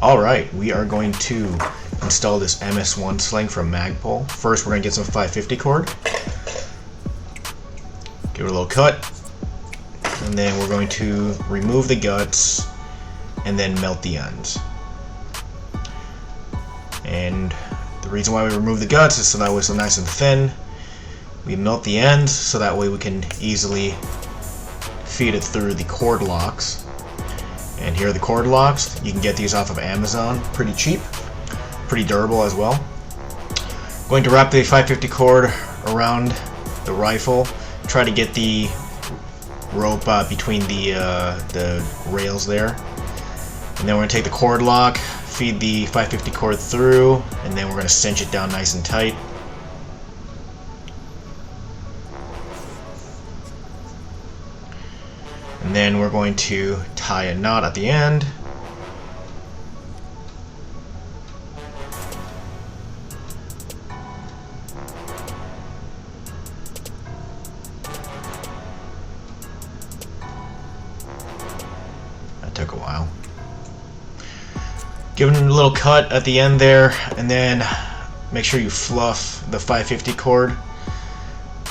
Alright, we are going to install this MS1 sling from Magpul. First, we're going to get some 550 cord. Give it a little cut. And then we're going to remove the guts and then melt the ends. And the reason why we remove the guts is so that way it's nice and thin. We melt the ends so that way we can easily feed it through the cord locks. And here are the cord locks. You can get these off of Amazon, pretty cheap, pretty durable as well. Going to wrap the 550 cord around the rifle. Try to get the rope between the rails there. And then we're going to take the cord lock, feed the 550 cord through, and then we're going to cinch it down nice and tight. And then we're going to tie a knot at the end. That took a while. Give it a little cut at the end there, and then make sure you fluff the 550 cord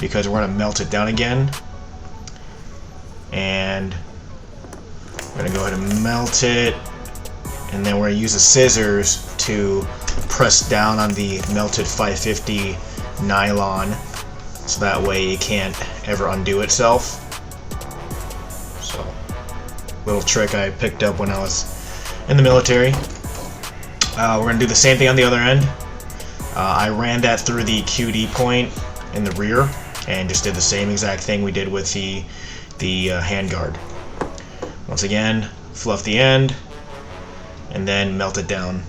because we're going to melt it down again. And we're going to go ahead and melt it, and then we're going to use the scissors to press down on the melted 550 nylon so that way it can't ever undo itself. So, little trick I picked up when I was in the military. We're going to do the same thing on the other end. I ran that through the QD point in the rear and just did the same exact thing we did with the handguard. Once again, fluff the end and then melt it down.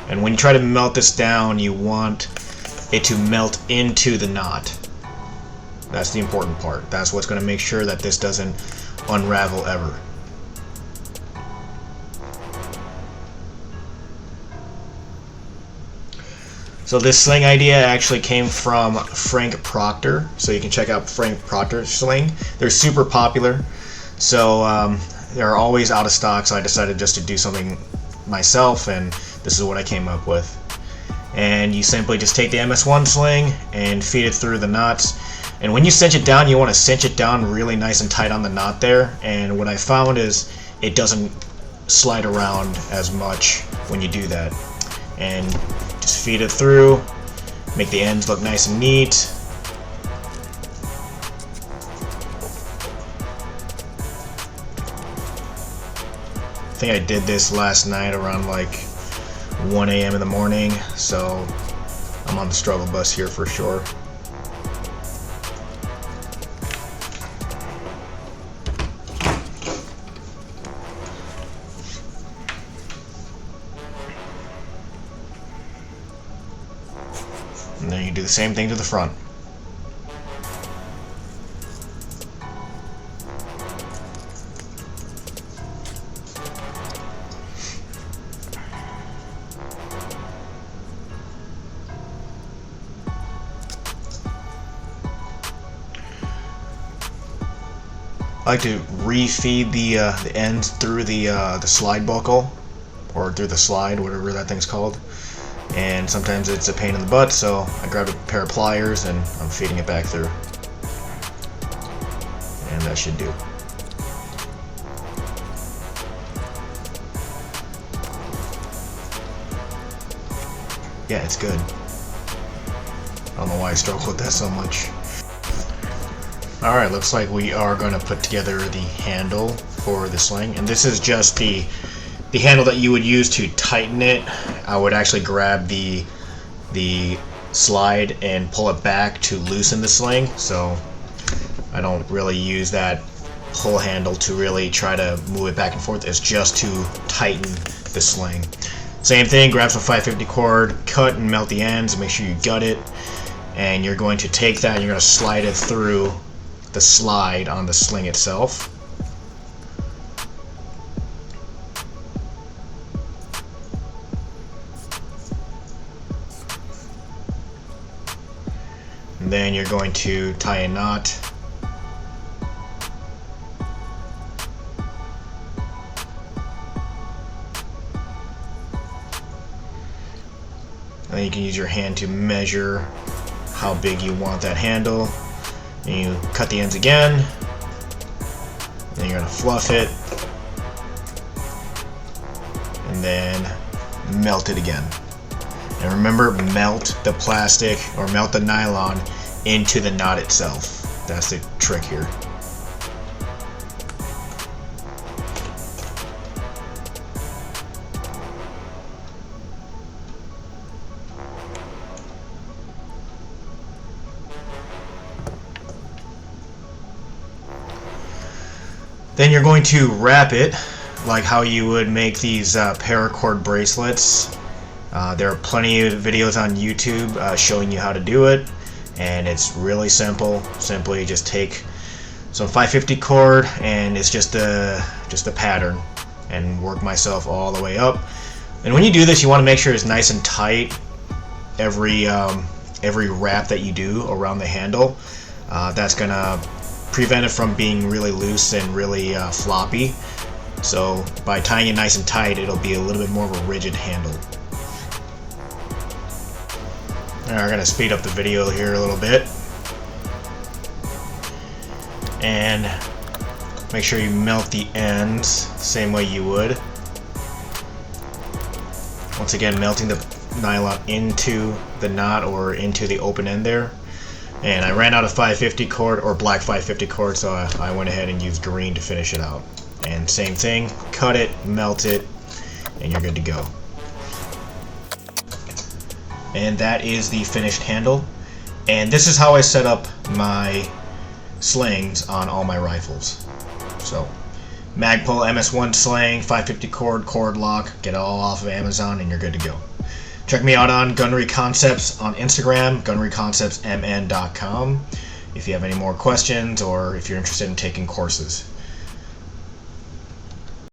And when you try to melt this down, you want it to melt into the knot. That's the important part. That's what's going to make sure that this doesn't unravel ever. So this sling idea actually came from Frank Proctor, so you can check out Frank Proctor's sling. They're super popular, so they're always out of stock, so I decided just to do something myself, and this is what I came up with. And you simply just take the MS1 sling and feed it through the knots. And when you cinch it down, you want to cinch it down really nice and tight on the knot there. And what I found is it doesn't slide around as much when you do that. And just feed it through, make the ends look nice and neat. I think I did this last night around like 1 a.m. in the morning, so I'm on the struggle bus here for sure. And then you do the same thing to the front. I like to refeed the ends through the slide buckle, or through the slide, whatever that thing's called. And sometimes it's a pain in the butt, so I grabbed a pair of pliers and I'm feeding it back through. And that should do. Yeah, it's good. I don't know why I struggle with that so much. Alright, looks like we are going to put together the handle for the sling. And this is just the handle that you would use to tighten it. I would actually grab the slide and pull it back to loosen the sling, so I don't really use that pull handle to really try to move it back and forth. It's just to tighten the sling. Same thing, grab some 550 cord, cut and melt the ends, make sure you gut it, and you're going to take that and you're going to slide it through the slide on the sling itself. And then you're going to tie a knot. And then you can use your hand to measure how big you want that handle. And you cut the ends again. And then you're going to fluff it. And then melt it again. And remember, melt the plastic or melt the nylon into the knot itself. That's the trick here. Then you're going to wrap it like how you would make these paracord bracelets. There are plenty of videos on YouTube showing you how to do it, and it's really simple. Simply just take some 550 cord, and it's just a pattern, and work myself all the way up. And when you do this, you want to make sure it's nice and tight. Every wrap that you do around the handle, that's gonna prevent it from being really loose and really floppy. So by tying it nice and tight, it'll be a little bit more of a rigid handle. Alright, we're gonna speed up the video here a little bit. And make sure you melt the ends same way you would. Once again, melting the nylon into the knot or into the open end there. And I ran out of 550 cord, or black 550 cord, so I went ahead and used green to finish it out. And same thing, cut it, melt it, and you're good to go. And that is the finished handle. And this is how I set up my slings on all my rifles. So, Magpul MS1 sling, 550 cord lock, get it all off of Amazon, and you're good to go. Check me out on GunneryConcepts on Instagram, GunneryConceptsMN.com, if you have any more questions or if you're interested in taking courses.